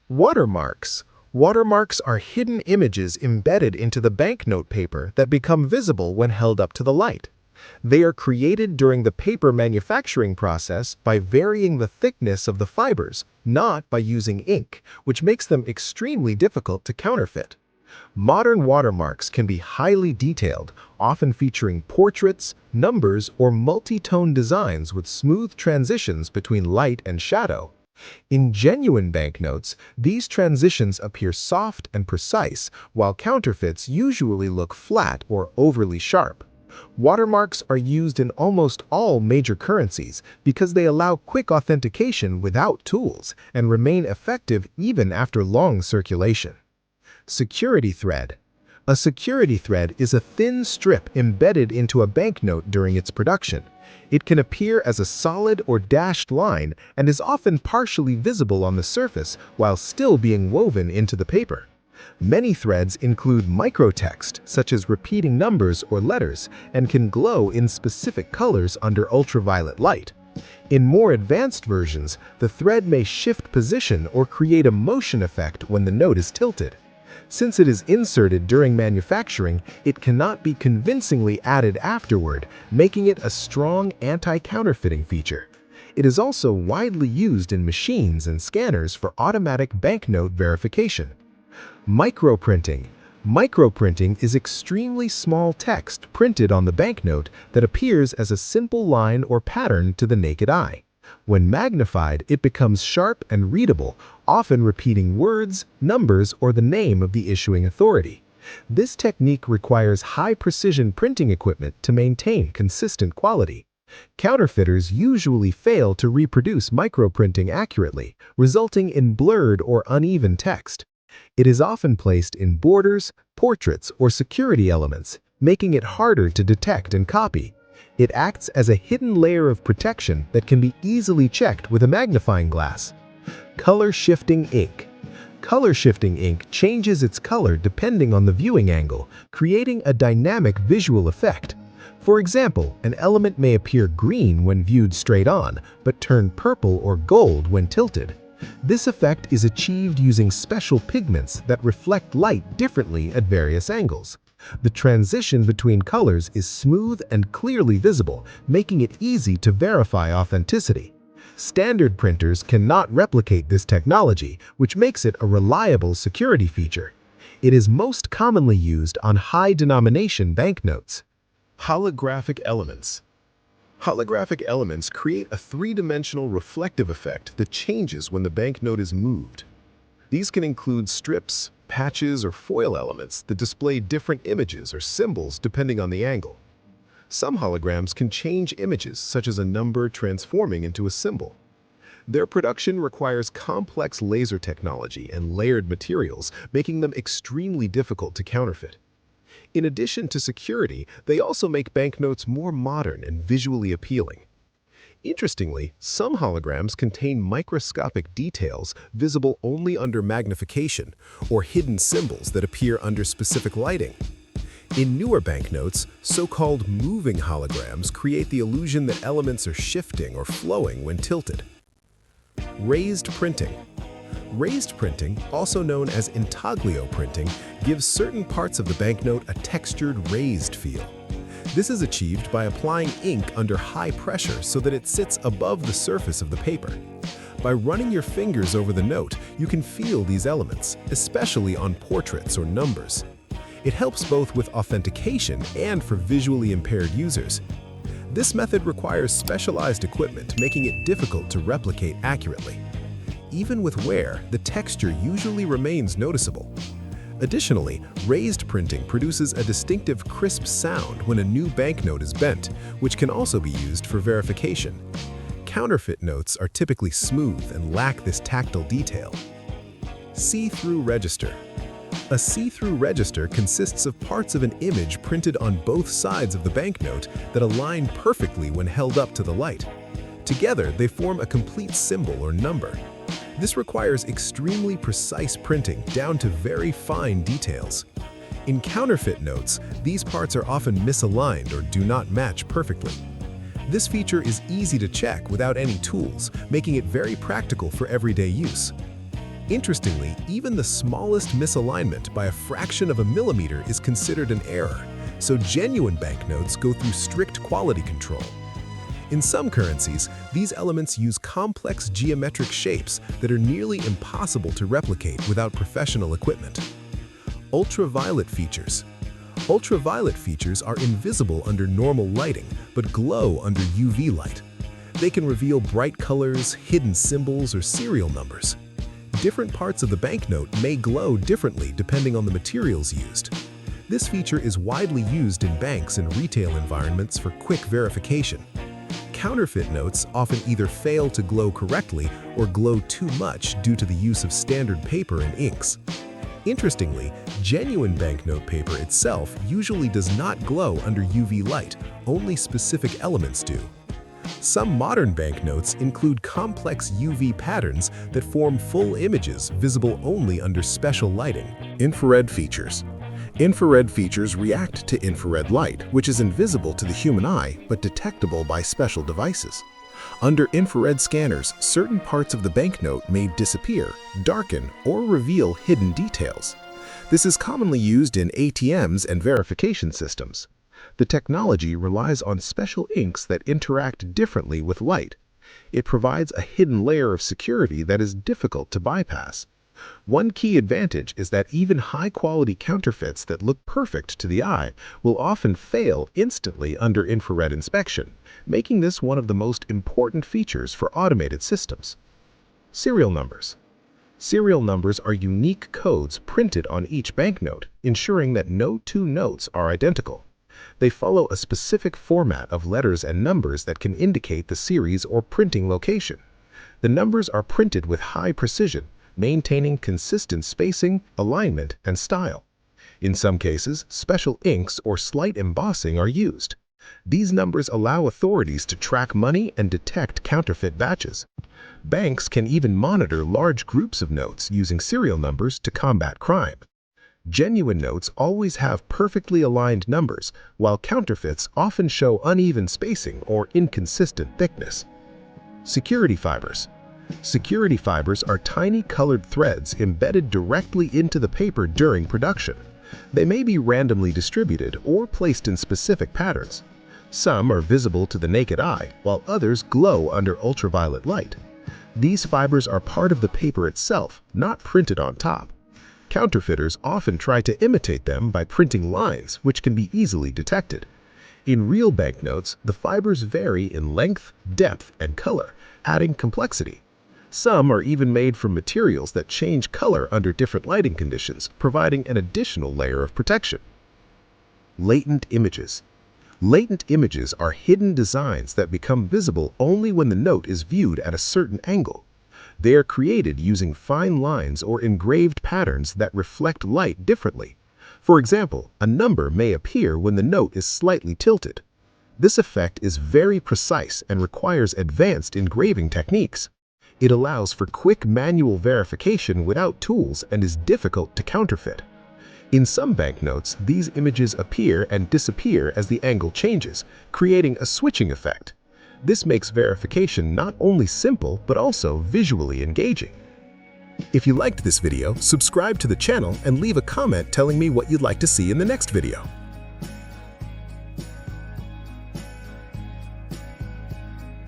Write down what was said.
Watermarks. Watermarks are hidden images embedded into the banknote paper that become visible when held up to the light. They are created during the paper manufacturing process by varying the thickness of the fibers, not by using ink, which makes them extremely difficult to counterfeit. Modern watermarks can be highly detailed, often featuring portraits, numbers, or multi-tone designs with smooth transitions between light and shadow. In genuine banknotes, these transitions appear soft and precise, while counterfeits usually look flat or overly sharp. Watermarks are used in almost all major currencies because they allow quick authentication without tools and remain effective even after long circulation. Security thread. A security thread is a thin strip embedded into a banknote during its production. It can appear as a solid or dashed line and is often partially visible on the surface while still being woven into the paper. Many threads include microtext, such as repeating numbers or letters, and can glow in specific colors under ultraviolet light. In more advanced versions, the thread may shift position or create a motion effect when the note is tilted. Since it is inserted during manufacturing, it cannot be convincingly added afterward, making it a strong anti-counterfeiting feature. It is also widely used in machines and scanners for automatic banknote verification. Microprinting. Microprinting is extremely small text printed on the banknote that appears as a simple line or pattern to the naked eye. When magnified, it becomes sharp and readable, often repeating words, numbers, or the name of the issuing authority. This technique requires high-precision printing equipment to maintain consistent quality. Counterfeiters usually fail to reproduce microprinting accurately, resulting in blurred or uneven text. It is often placed in borders, portraits, or security elements, making it harder to detect and copy. It acts as a hidden layer of protection that can be easily checked with a magnifying glass. Color-shifting ink. Color-shifting ink changes its color depending on the viewing angle, creating a dynamic visual effect. For example, an element may appear green when viewed straight on, but turn purple or gold when tilted. This effect is achieved using special pigments that reflect light differently at various angles. The transition between colors is smooth and clearly visible, making it easy to verify authenticity. Standard printers cannot replicate this technology, which makes it a reliable security feature. It is most commonly used on high-denomination banknotes. Holographic elements. Holographic elements create a three-dimensional reflective effect that changes when the banknote is moved. These can include strips, patches, or foil elements that display different images or symbols depending on the angle. Some holograms can change images, such as a number transforming into a symbol. Their production requires complex laser technology and layered materials, making them extremely difficult to counterfeit. In addition to security, they also make banknotes more modern and visually appealing. Interestingly, some holograms contain microscopic details visible only under magnification, or hidden symbols that appear under specific lighting. In newer banknotes, so-called moving holograms create the illusion that elements are shifting or flowing when tilted. Raised printing. Raised printing, also known as intaglio printing, gives certain parts of the banknote a textured, raised feel. This is achieved by applying ink under high pressure so that it sits above the surface of the paper. By running your fingers over the note, you can feel these elements, especially on portraits or numbers. It helps both with authentication and for visually impaired users. This method requires specialized equipment, making it difficult to replicate accurately. Even with wear, the texture usually remains noticeable. Additionally, raised printing produces a distinctive crisp sound when a new banknote is bent, which can also be used for verification. Counterfeit notes are typically smooth and lack this tactile detail. See-through register. A see-through register consists of parts of an image printed on both sides of the banknote that align perfectly when held up to the light. Together, they form a complete symbol or number. This requires extremely precise printing down to very fine details. In counterfeit notes, these parts are often misaligned or do not match perfectly. This feature is easy to check without any tools, making it very practical for everyday use. Interestingly, even the smallest misalignment by a fraction of a millimeter is considered an error, so genuine banknotes go through strict quality control. In some currencies, these elements use complex geometric shapes that are nearly impossible to replicate without professional equipment. Ultraviolet features. Ultraviolet features are invisible under normal lighting, but glow under UV light. They can reveal bright colors, hidden symbols, or serial numbers. Different parts of the banknote may glow differently depending on the materials used. This feature is widely used in banks and retail environments for quick verification. Counterfeit notes often either fail to glow correctly or glow too much due to the use of standard paper and inks. Interestingly, genuine banknote paper itself usually does not glow under UV light, only specific elements do. Some modern banknotes include complex UV patterns that form full images visible only under special lighting. Infrared features. Infrared features react to infrared light, which is invisible to the human eye but detectable by special devices. Under infrared scanners, certain parts of the banknote may disappear, darken, or reveal hidden details. This is commonly used in ATMs and verification systems. The technology relies on special inks that interact differently with light. It provides a hidden layer of security that is difficult to bypass. One key advantage is that even high-quality counterfeits that look perfect to the eye will often fail instantly under infrared inspection, making this one of the most important features for automated systems. Serial numbers. Serial numbers are unique codes printed on each banknote, ensuring that no two notes are identical. They follow a specific format of letters and numbers that can indicate the series or printing location. The numbers are printed with high precision, maintaining consistent spacing, alignment, and style. In some cases, special inks or slight embossing are used. These numbers allow authorities to track money and detect counterfeit batches. Banks can even monitor large groups of notes using serial numbers to combat crime. Genuine notes always have perfectly aligned numbers, while counterfeits often show uneven spacing or inconsistent thickness. Security fibers. Security fibers are tiny colored threads embedded directly into the paper during production. They may be randomly distributed or placed in specific patterns. Some are visible to the naked eye, while others glow under ultraviolet light. These fibers are part of the paper itself, not printed on top. Counterfeiters often try to imitate them by printing lines, which can be easily detected. In real banknotes, the fibers vary in length, depth, and color, adding complexity. Some are even made from materials that change color under different lighting conditions, providing an additional layer of protection. Latent images. Latent images are hidden designs that become visible only when the note is viewed at a certain angle. They are created using fine lines or engraved patterns that reflect light differently. For example, a number may appear when the note is slightly tilted. This effect is very precise and requires advanced engraving techniques. It allows for quick manual verification without tools and is difficult to counterfeit. In some banknotes, these images appear and disappear as the angle changes, creating a switching effect. This makes verification not only simple, but also visually engaging. If you liked this video, subscribe to the channel and leave a comment telling me what you'd like to see in the next video.